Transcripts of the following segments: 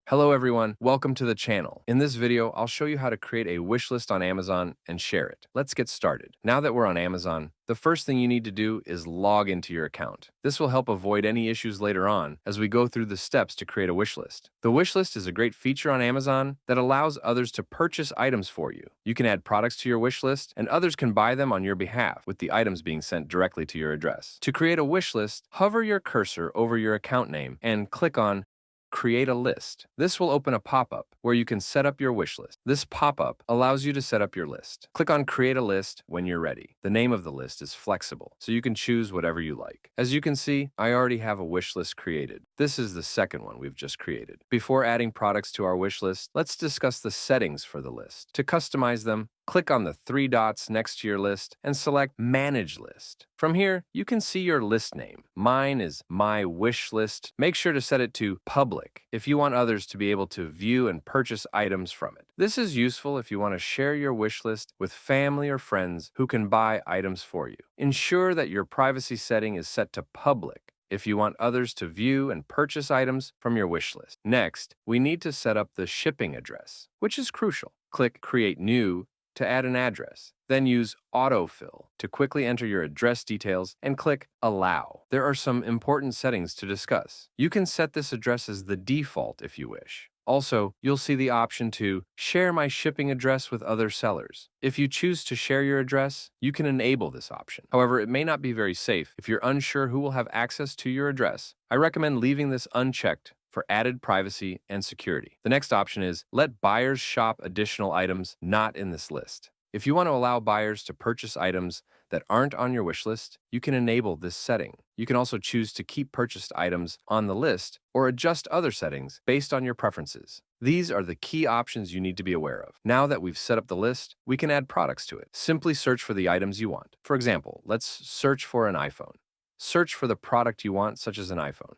Hello everyone, welcome to the channel. In this video, I'll show you how to create a wish list on Amazon and share it. Let's get started. Now that we're on Amazon, the first thing you need to do is log into your account. This will help avoid any issues later on as we go through the steps to create a wish list. The wish list is a great feature on Amazon that allows others to purchase items for you. You can add products to your wish list and others can buy them on your behalf with the items being sent directly to your address. To create a wish list, hover your cursor over your account name and click on Create a list. This will open a pop-up where you can set up your wish list. This pop-up allows you to set up your list. Click on Create a List when you're ready. The name of the list is flexible, so you can choose whatever you like. As you can see, I already have a wish list created. This is the second one we've just created. Before adding products to our wish list, let's discuss the settings for the list. To customize them, click on the three dots next to your list and select Manage List. From here, you can see your list name. Mine is My Wish List. Make sure to set it to Public if you want others to be able to view and purchase items from it. This is useful if you want to share your wish list with family or friends who can buy items for you. Ensure that your privacy setting is set to Public if you want others to view and purchase items from your wish list. Next, we need to set up the shipping address, which is crucial. Click Create New to add an address. Then use Autofill to quickly enter your address details and click Allow. There are some important settings to discuss. You can set this address as the default if you wish. Also, you'll see the option to share my shipping address with other sellers. If you choose to share your address, you can enable this option. However, it may not be very safe. If you're unsure who will have access to your address, I recommend leaving this unchecked for added privacy and security. The next option is let buyers shop additional items not in this list. If you want to allow buyers to purchase items that aren't on your wish list, you can enable this setting. You can also choose to keep purchased items on the list or adjust other settings based on your preferences. These are the key options you need to be aware of. Now that we've set up the list, we can add products to it. Simply search for the items you want. For example, let's search for an iPhone. Search for the product you want, such as an iPhone.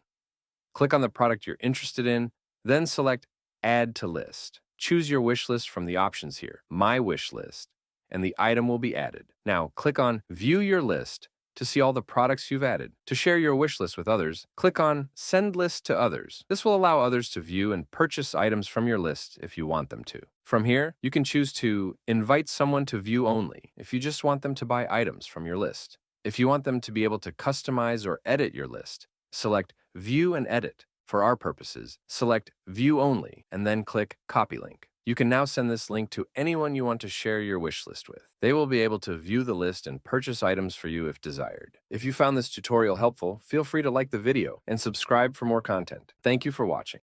Click on the product you're interested in, then select Add to List. Choose your wish list from the options here, My Wish List, and the item will be added. Now, click on View Your List to see all the products you've added. To share your wish list with others, click on Send List to Others. This will allow others to view and purchase items from your list if you want them to. From here, you can choose to invite someone to view only if you just want them to buy items from your list. If you want them to be able to customize or edit your list, select View and Edit. For our purposes, select View Only and then click Copy Link. You can now send this link to anyone you want to share your wish list with. They will be able to view the list and purchase items for you if desired. If you found this tutorial helpful, feel free to like the video and subscribe for more content. Thank you for watching.